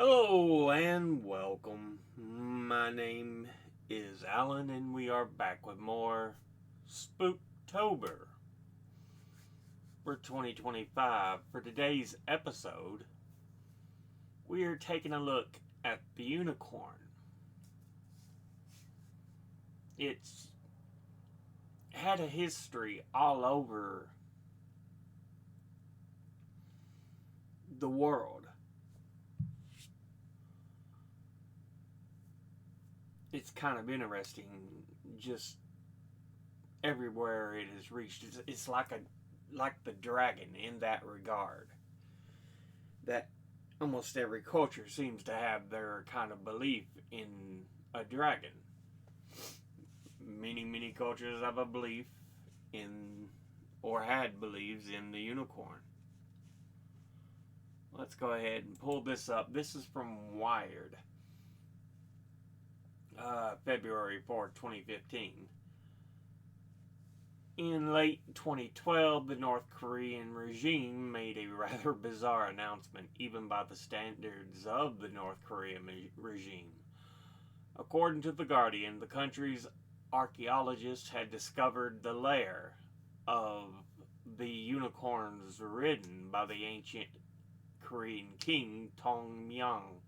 Hello and welcome. My name is Alan, and we are back with more Spooktober for 2025. For today's episode, we are taking a look at the unicorn. It's had a history all over the world. It's kind of interesting, just everywhere it has reached. It's like the dragon in that regard. That almost every culture seems to have their kind of belief in a dragon. Many cultures have a belief in, or had beliefs in, the unicorn. Let's go ahead and pull this up. This is from Wired, February 4th, 2015. In late 2012, the North Korean regime made a rather bizarre announcement, even by the standards of the North Korean regime. According to The Guardian, the country's archaeologists had discovered the lair of the unicorns ridden by the ancient Korean king Tongmyang,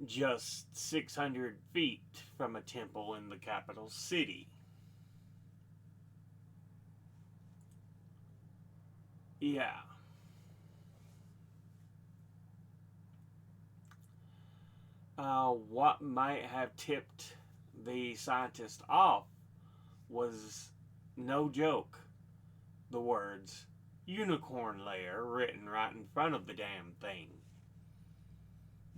just 600 feet from a temple in the capital city. Yeah. What might have tipped the scientist off was, no joke, the words unicorn lair written right in front of the damn thing.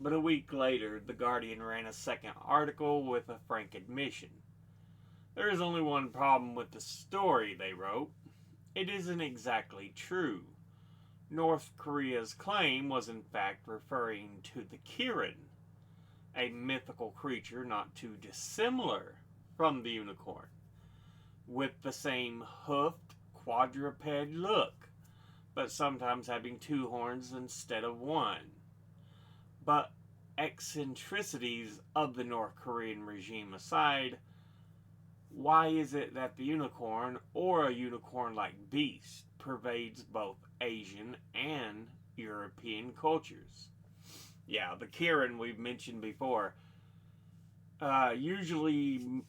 But a week later, The Guardian ran a second article with a frank admission. There is only one problem with the story, they wrote. It isn't exactly true. North Korea's claim was in fact referring to the Kirin, a mythical creature not too dissimilar from the unicorn, with the same hoofed quadruped look, but sometimes having two horns instead of one. But eccentricities of the North Korean regime aside, why is it that the unicorn, or a unicorn-like beast, pervades both Asian and European cultures? Yeah, the Kirin we've mentioned before. Usually,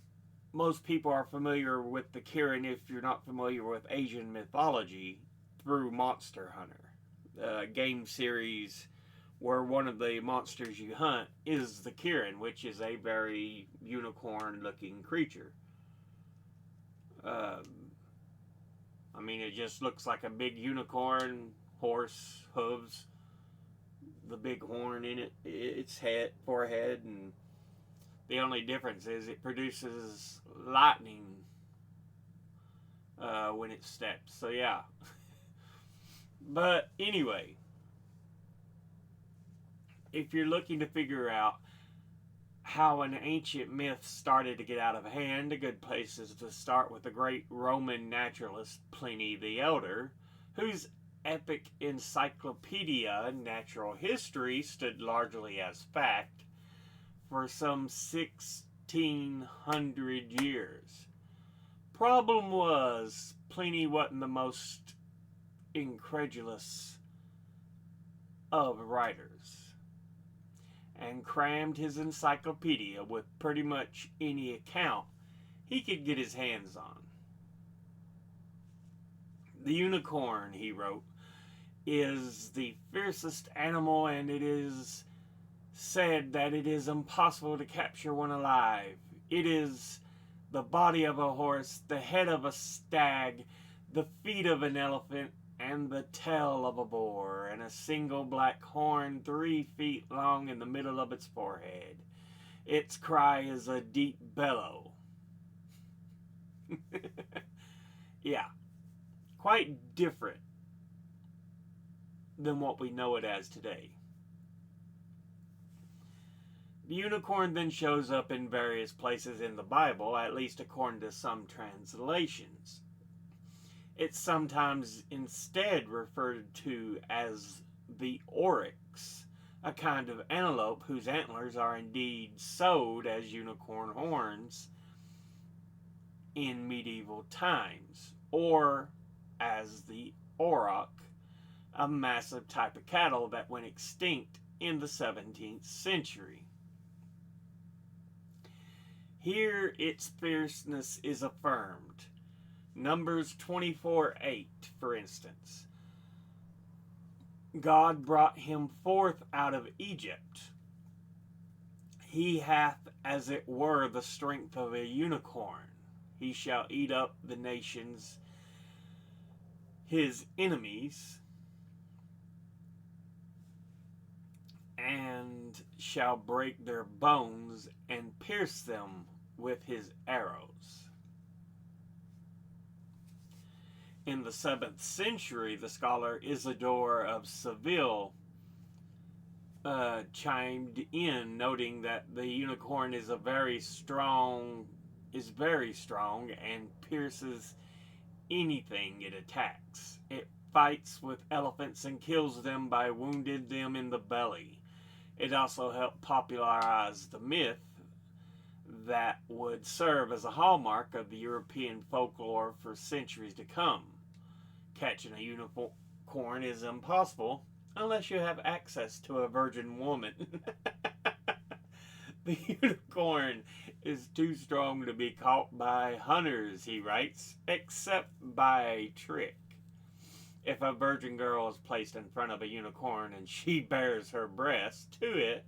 most people are familiar with the Kirin, if you're not familiar with Asian mythology, through Monster Hunter, a game series where one of the monsters you hunt is the Kirin, which is a very unicorn-looking creature. It just looks like a big unicorn, horse, hooves, the big horn in its head, forehead, and the only difference is it produces lightning when it steps. So yeah. But anyway, if you're looking to figure out how an ancient myth started to get out of hand, a good place is to start with the great Roman naturalist Pliny the Elder, whose epic encyclopedia, Natural History, stood largely as fact for some 1600 years. Problem was, Pliny wasn't the most incredulous of writers, and crammed his encyclopedia with pretty much any account he could get his hands on. The unicorn, he wrote, is the fiercest animal, and it is said that it is impossible to capture one alive. It is the body of a horse, the head of a stag, the feet of an elephant, and the tail of a boar, and a single black horn 3 feet long in the middle of its forehead. Its cry is a deep bellow. Yeah, quite different than what we know it as today. The unicorn then shows up in various places in the Bible, at least according to some translations. It's sometimes instead referred to as the oryx, a kind of antelope whose antlers are indeed sewed as unicorn horns in medieval times, or as the auroch, a massive type of cattle that went extinct in the 17th century. Here its fierceness is affirmed. Numbers 24:8, for instance. God brought him forth out of Egypt. He hath, as it were, the strength of a unicorn. He shall eat up the nations, his enemies, and shall break their bones and pierce them with his arrows. In the 7th century, the scholar Isidore of Seville chimed in, noting that the unicorn is very strong and pierces anything it attacks. It fights with elephants and kills them by wounding them in the belly. It also helped popularize the myth that would serve as a hallmark of the European folklore for centuries to come. Catching a unicorn is impossible unless you have access to a virgin woman. The unicorn is too strong to be caught by hunters, he writes, except by a trick. If a virgin girl is placed in front of a unicorn and she bares her breast to it,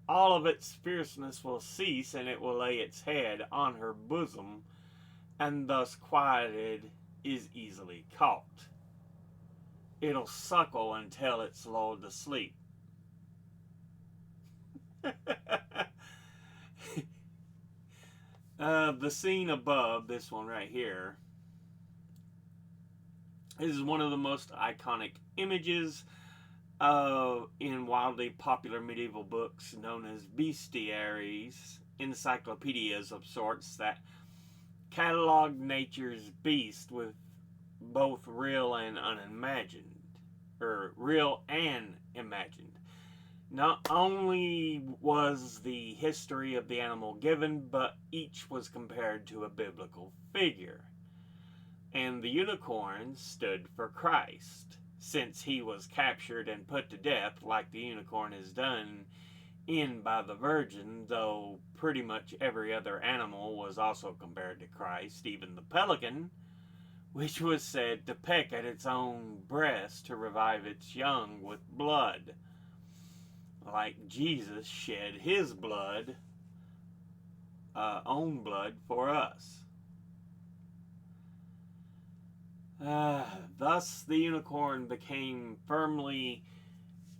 all of its fierceness will cease and it will lay its head on her bosom, and thus quieted is easily caught. It'll suckle until it's lulled to sleep. The scene above, this one right here, is one of the most iconic images in wildly popular medieval books known as bestiaries, encyclopedias of sorts that catalog nature's beast with both real and unimagined, or real and imagined. Not only was the history of the animal given, but each was compared to a biblical figure. And the unicorn stood for Christ, since he was captured and put to death like the unicorn is done in by the Virgin, though pretty much every other animal was also compared to Christ, even the pelican, which was said to peck at its own breast to revive its young with blood, like Jesus shed his blood, own blood, for us. Thus, the unicorn became firmly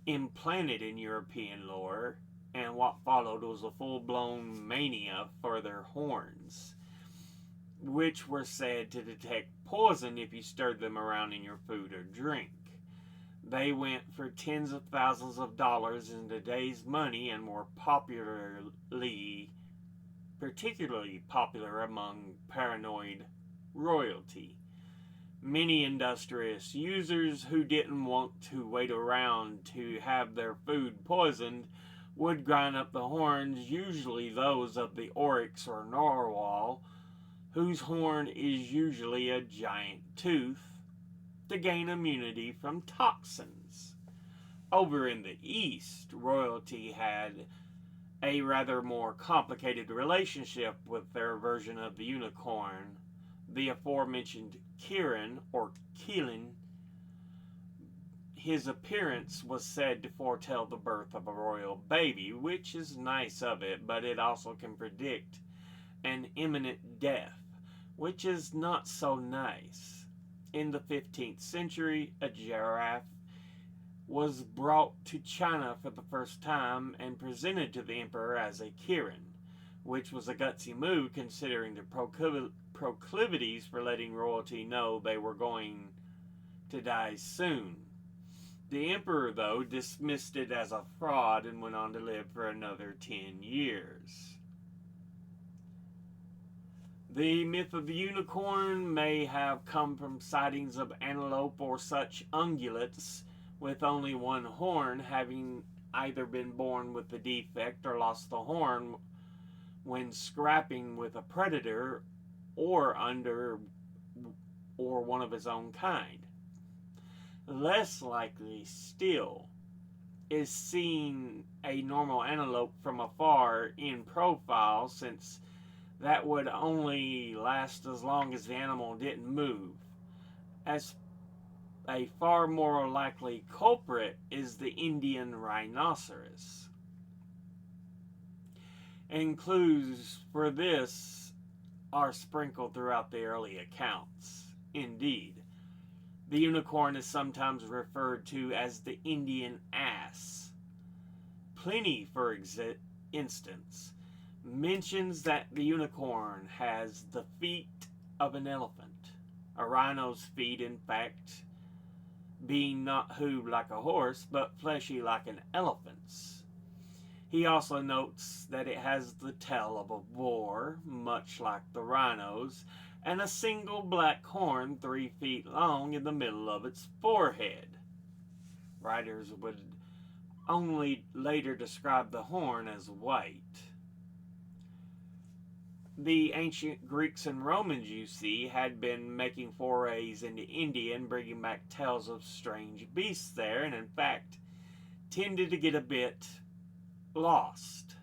implanted in European lore, and what followed was a full-blown mania for their horns, which were said to detect poison if you stirred them around in your food or drink. They went for tens of thousands of dollars in today's money and were particularly popular among paranoid royalty. Many industrious users who didn't want to wait around to have their food poisoned would grind up the horns, usually those of the oryx or narwhal, whose horn is usually a giant tooth, to gain immunity from toxins. Over in the East, royalty had a rather more complicated relationship with their version of the unicorn, the aforementioned Kirin or Keelan. His appearance was said to foretell the birth of a royal baby, which is nice of it, but it also can predict an imminent death, which is not so nice. In the 15th century, a giraffe was brought to China for the first time and presented to the emperor as a Kirin, which was a gutsy move considering the proclivities for letting royalty know they were going to die soon. The emperor, though, dismissed it as a fraud and went on to live for another 10 years. The myth of the unicorn may have come from sightings of antelope or such ungulates with only one horn having either been born with the defect or lost the horn when scrapping with a predator or under or one of his own kind. Less likely still is seeing a normal antelope from afar in profile, since that would only last as long as the animal didn't move. As a far more likely culprit is the Indian rhinoceros. And clues for this are sprinkled throughout the early accounts. Indeed, the unicorn is sometimes referred to as the Indian ass. Pliny, for instance, mentions that the unicorn has the feet of an elephant. A rhino's feet, in fact, being not hooved like a horse, but fleshy like an elephant's. He also notes that it has the tail of a boar, much like the rhino's, and a single black horn 3 feet long in the middle of its forehead. Writers would only later describe the horn as white. The ancient Greeks and Romans, you see, had been making forays into India and bringing back tales of strange beasts there, and in fact tended to get a bit lost.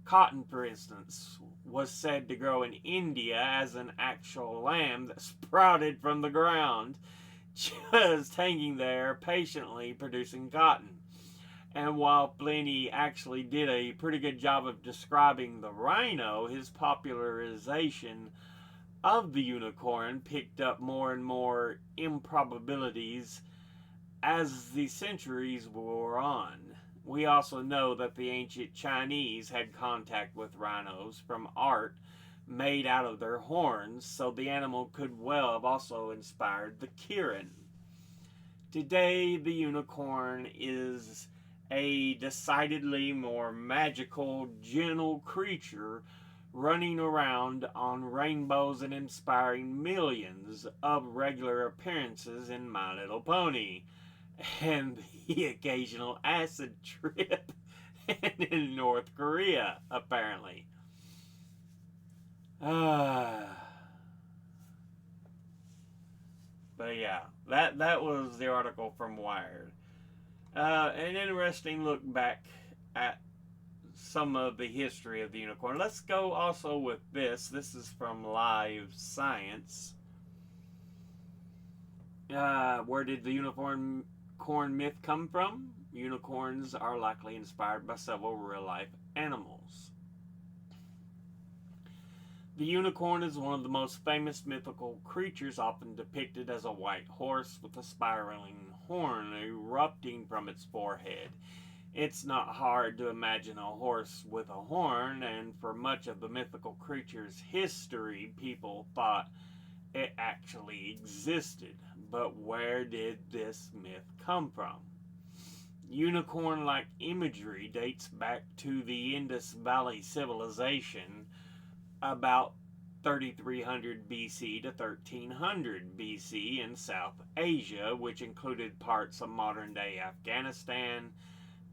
Cotton, for instance, was said to grow in India as an actual lamb that sprouted from the ground, just hanging there patiently producing cotton. And while Pliny actually did a pretty good job of describing the rhino, his popularization of the unicorn picked up more and more improbabilities as the centuries wore on. We also know that the ancient Chinese had contact with rhinos from art made out of their horns, so the animal could well have also inspired the Kirin. Today, the unicorn is a decidedly more magical, gentle creature running around on rainbows and inspiring millions of regular appearances in My Little Pony, and the occasional acid trip in North Korea, apparently. But yeah, that was the article from Wired. An interesting look back at some of the history of the unicorn. Let's go also with this. This is from Live Science. Where did the unicorn myth come from? Unicorns are likely inspired by several real-life animals. The unicorn is one of the most famous mythical creatures, often depicted as a white horse with a spiraling horn erupting from its forehead. It's not hard to imagine a horse with a horn, and for much of the mythical creature's history, people thought it actually existed. But where did this myth come from? Unicorn-like imagery dates back to the Indus Valley civilization about 3300 BC to 1300 BC in South Asia, which included parts of modern-day Afghanistan,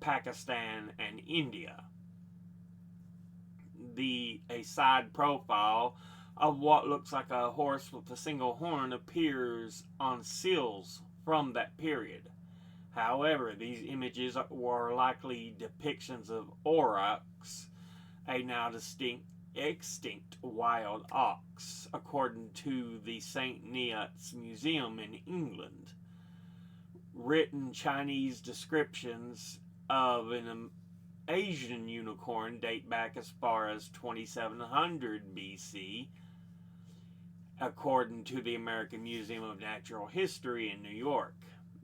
Pakistan, and India. A side profile of what looks like a horse with a single horn appears on seals from that period. However, these images were likely depictions of aurochs, a now extinct wild ox, according to the St. Neots Museum in England. Written Chinese descriptions of an Asian unicorn date back as far as 2700 BC, according to the American Museum of Natural History in New York.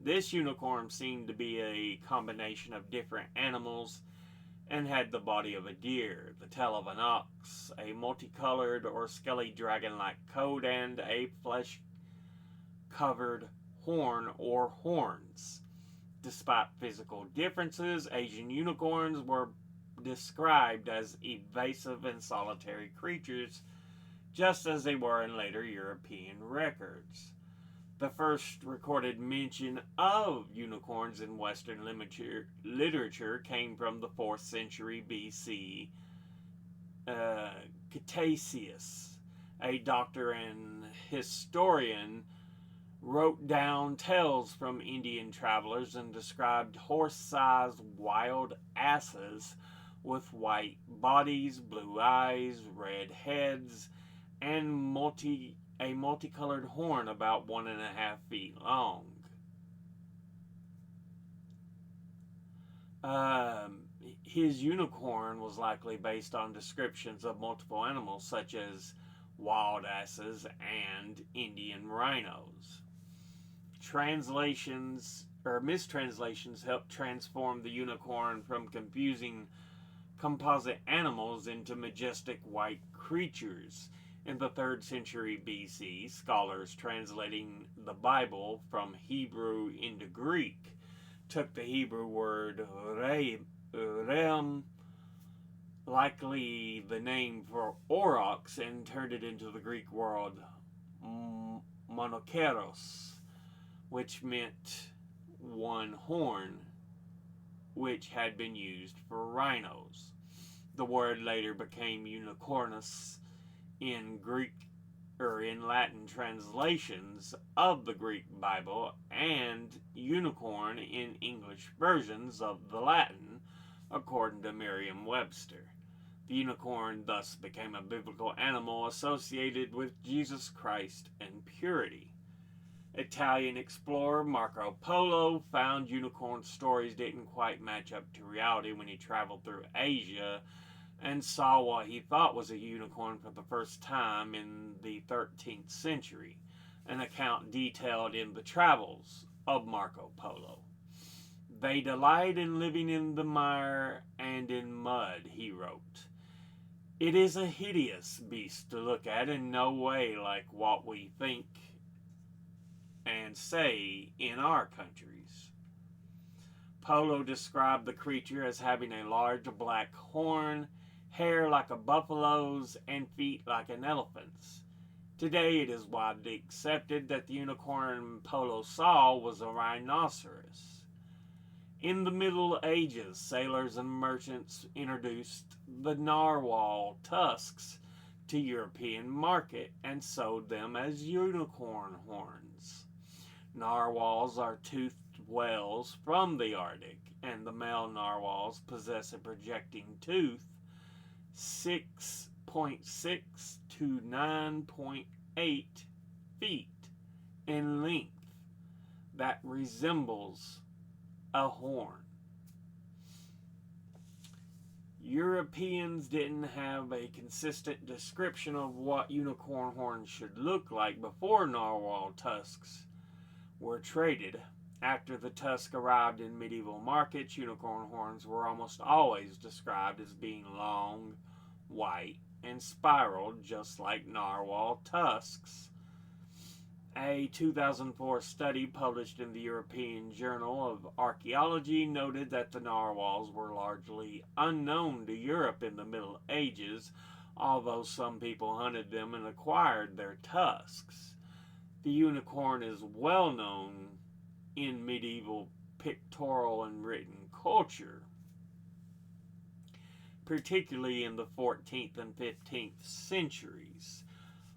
This unicorn seemed to be a combination of different animals and had the body of a deer, the tail of an ox, a multicolored or scaly dragon-like coat, and a flesh-covered horn or horns. Despite physical differences, Asian unicorns were described as evasive and solitary creatures, just as they were in later European records. The first recorded mention of unicorns in Western literature came from the 4th century BC. Ctesias, a doctor and historian, wrote down tales from Indian travelers and described horse-sized wild asses with white bodies, blue eyes, red heads, and a multicolored horn about 1.5 feet long. His unicorn was likely based on descriptions of multiple animals such as wild asses and Indian rhinos. Translations or mistranslations helped transform the unicorn from confusing composite animals into majestic white creatures. In the 3rd century BC, scholars translating the Bible from Hebrew into Greek took the Hebrew word re'em, likely the name for aurochs, and turned it into the Greek word monokeros, which meant one horn, which had been used for rhinos. The word later became unicornus in Greek or in Latin translations of the Greek Bible, and unicorn in English versions of the Latin, according to Merriam-Webster. The unicorn thus became a biblical animal associated with Jesus Christ and purity. Italian explorer Marco Polo found unicorn stories didn't quite match up to reality when he traveled through Asia and saw what he thought was a unicorn for the first time in the 13th century, an account detailed in the Travels of Marco Polo. They delight in living in the mire and in mud, he wrote. It is a hideous beast to look at, in no way like what we think and say in our countries. Polo described the creature as having a large black horn, hair like a buffalo's, and feet like an elephant's. Today it is widely accepted that the unicorn Polo saw was a rhinoceros. In the Middle Ages, sailors and merchants introduced the narwhal tusks to European market and sold them as unicorn horns. Narwhals are toothed whales from the Arctic, and the male narwhals possess a projecting tooth 6.6 to 9.8 feet in length that resembles a horn. Europeans didn't have a consistent description of what unicorn horns should look like before narwhal tusks were traded. After the tusk arrived in medieval markets, unicorn horns were almost always described as being long, white, and spiraled, just like narwhal tusks. A 2004 study published in the European Journal of Archaeology noted that the narwhals were largely unknown to Europe in the Middle Ages, although some people hunted them and acquired their tusks. The unicorn is well known in medieval pictorial and written culture, particularly in the 14th and 15th centuries,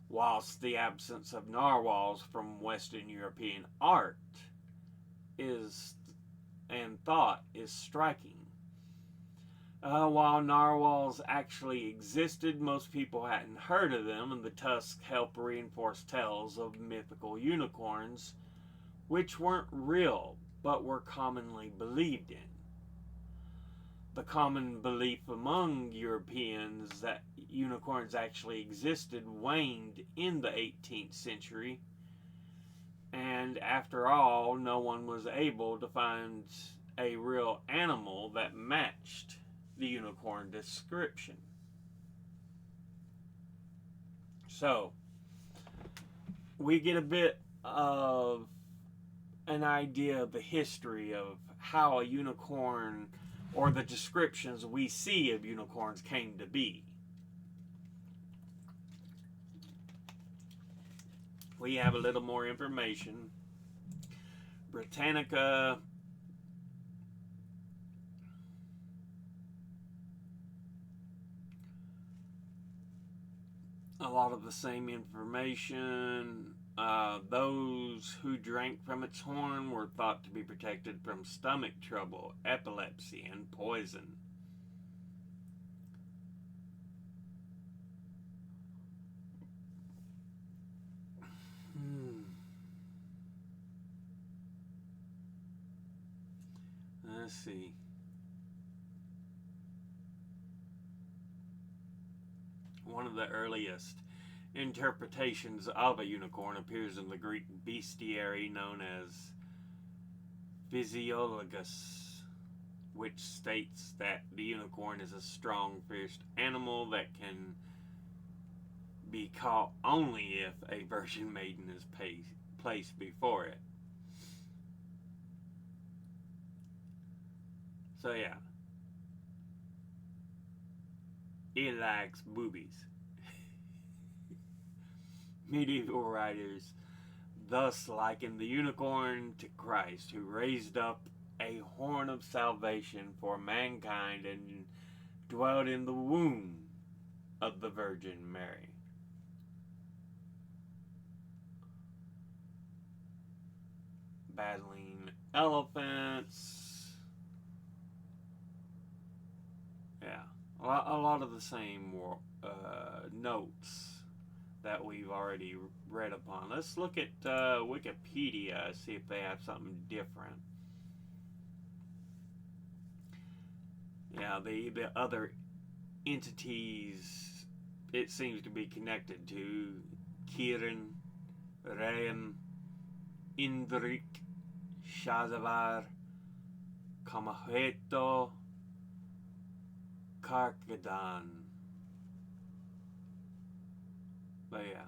whilst the absence of narwhals from Western European art and thought is striking. While narwhals actually existed, most people hadn't heard of them, and the tusks help reinforce tales of mythical unicorns, which weren't real, but were commonly believed in. The common belief among Europeans that unicorns actually existed waned in the 18th century, and after all, no one was able to find a real animal that matched the unicorn description. So, we get a bit of an idea of the history of how a unicorn, or the descriptions we see of unicorns, came to be. We have a little more information Britannica, a lot of the same information. Those who drank from its horn were thought to be protected from stomach trouble, epilepsy, and poison. Let's see. One of the earliest interpretations of a unicorn appears in the Greek bestiary known as Physiologus, which states that the unicorn is a strong, fierce animal that can be caught only if a virgin maiden is placed before it. So yeah, it likes boobies. Medieval writers thus likened the unicorn to Christ, who raised up a horn of salvation for mankind and dwelt in the womb of the Virgin Mary. Battling elephants. Yeah, a lot of the same notes that we've already read upon. Let's look at Wikipedia, see if they have something different. Yeah, the other entities it seems to be connected to: Kiran, Ram, Indrik, Shadavar, Kamaheto, Karkadan. But yeah.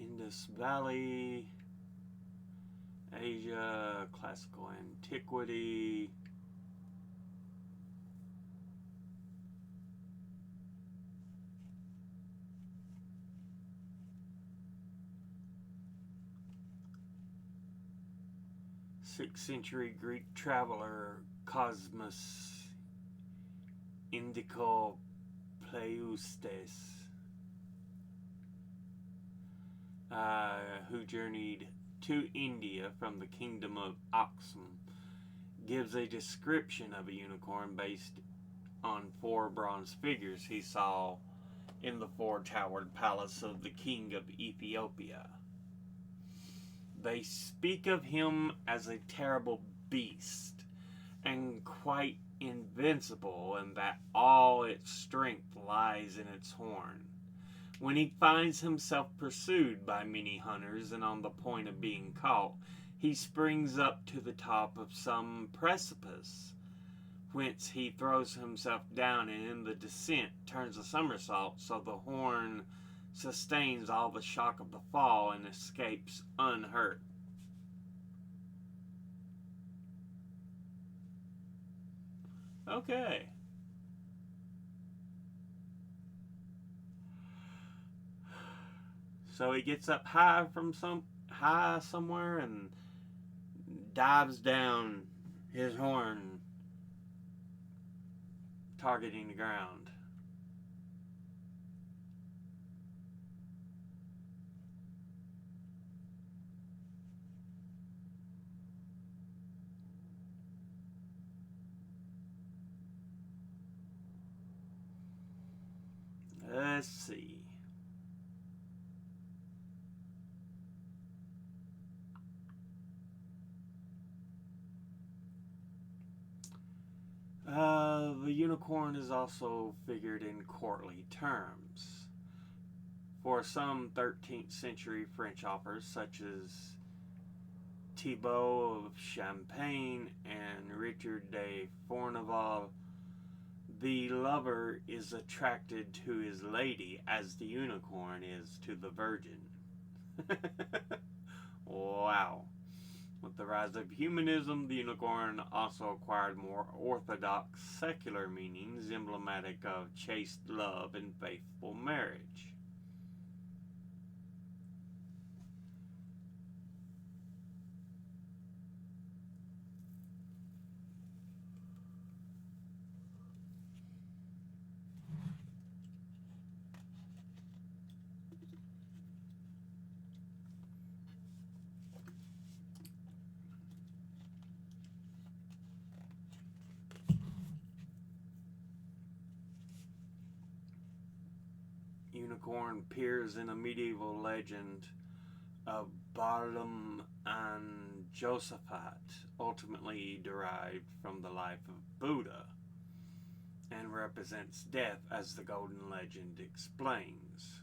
Indus Valley, Asia, classical antiquity. Sixth century Greek traveler Cosmas Indico Pleustes, who journeyed to India from the kingdom of Aksum, gives a description of a unicorn based on 4 bronze figures he saw in the 4-towered palace of the king of Ethiopia. They speak of him as a terrible beast and quite invincible, and that all its strength lies in its horn. When he finds himself pursued by many hunters and on the point of being caught, he springs up to the top of some precipice, whence he throws himself down and in the descent turns a somersault so the horn sustains all the shock of the fall and escapes unhurt. Okay. So he gets up high somewhere and dives down, his horn targeting the ground. Let's see. The unicorn is also figured in courtly terms. For some 13th century French authors, such as Thibaut of Champagne and Richard de Fourneval, the lover is attracted to his lady as the unicorn is to the virgin. Wow. With the rise of humanism, the unicorn also acquired more orthodox secular meanings emblematic of chaste love and faithful marriage. Unicorn appears in a medieval legend of Barlaam and Josaphat, ultimately derived from the life of Buddha, and represents death as the Golden Legend explains.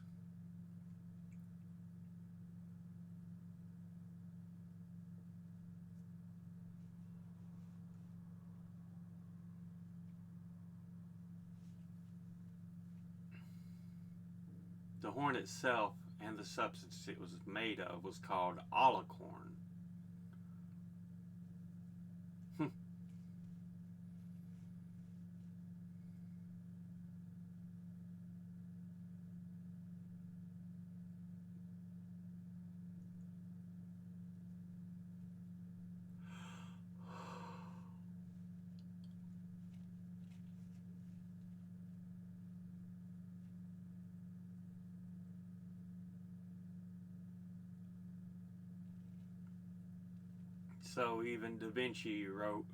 The horn itself and the substance it was made of was called olicorn. So even Da Vinci wrote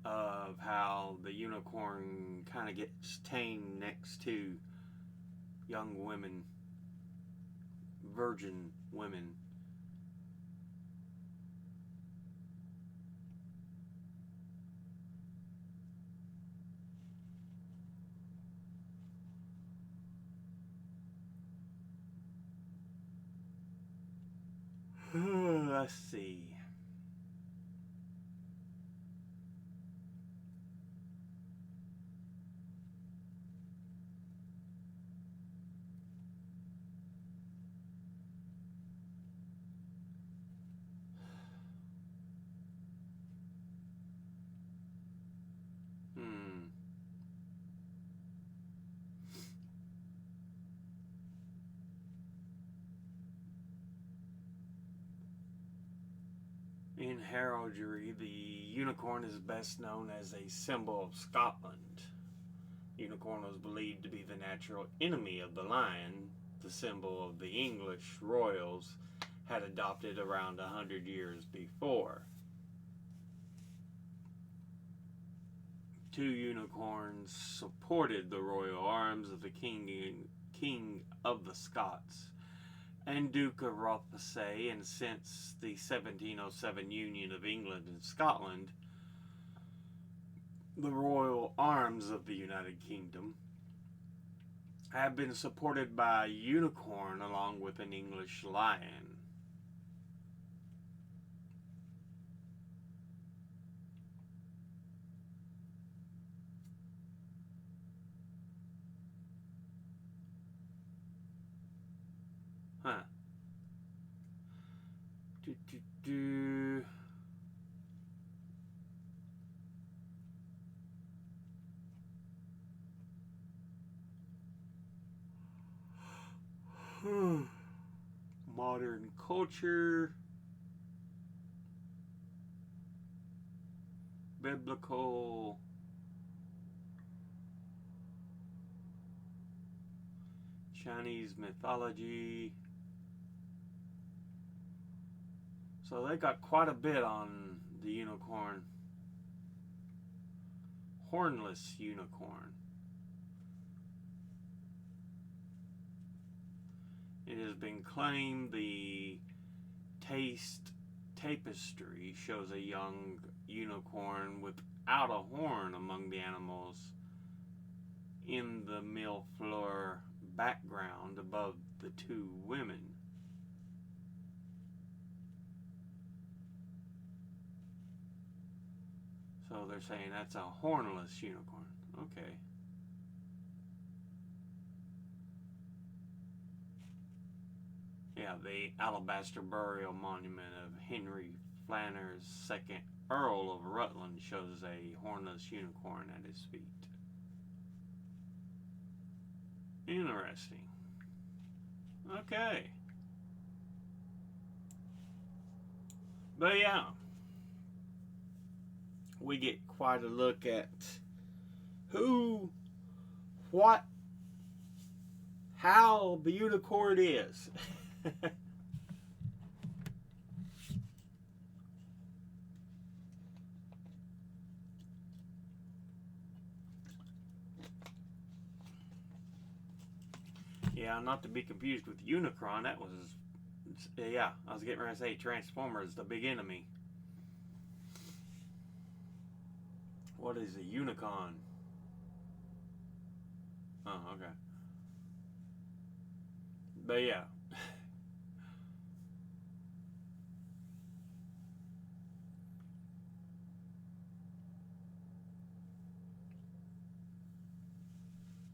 of how the unicorn kind of gets tamed next to young women, virgin women. Let's see. In heraldry, the unicorn is best known as a symbol of Scotland. The unicorn was believed to be the natural enemy of the lion, the symbol of the English royals had adopted around 100 years before. Two unicorns supported the royal arms of the King of the Scots and Duke of Rothesay, and since the 1707 union of England and Scotland, the royal arms of the United Kingdom have been supported by a unicorn along with an English lion. Huh. Do. Modern culture, biblical, Chinese mythology. So they got quite a bit on the unicorn. Hornless unicorn. It has been claimed the taste tapestry shows a young unicorn without a horn among the animals in the millefleur background above the two women. So they're saying that's a hornless unicorn. Okay. Yeah, the alabaster burial monument of Henry Flanders, 2nd Earl of Rutland, shows a hornless unicorn at his feet. Interesting. Okay. But yeah, we get quite a look at who, what, how the unicorn is. Yeah, not to be confused with Unicron. That was, yeah, I was getting ready to say Transformers, the big enemy. What is a unicorn? Oh, okay. But yeah.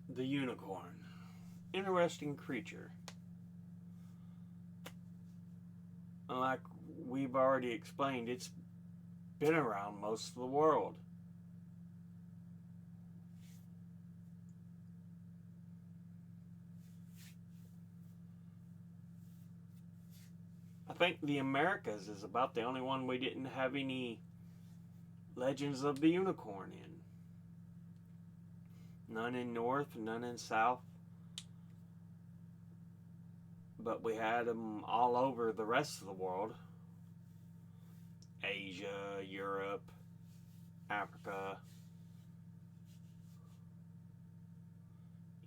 The unicorn. Interesting creature. Like we've already explained, it's been around most of the world. I think the Americas is about the only one we didn't have any Legends of the Unicorn in. None in North, none in South. But we had them all over the rest of the world. Asia, Europe, Africa,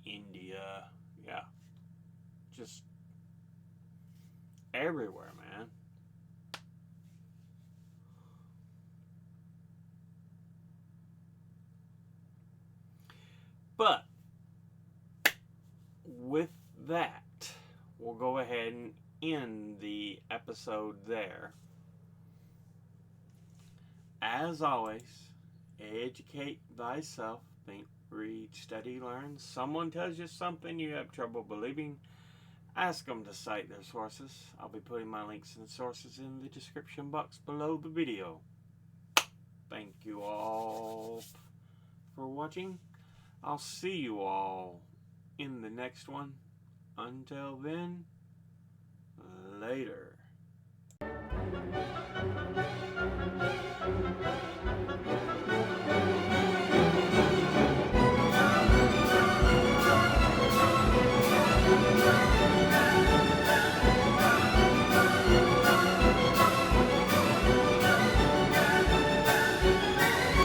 India. Yeah. Just everywhere, man. But with that, we'll go ahead and end the episode there. As always, educate thyself. Think, read, study, learn. Someone tells you something you have trouble believing, ask them to cite their sources. I'll be putting my links and sources in the description box below the video. Thank you all for watching. I'll see you all in the next one. Until then, later.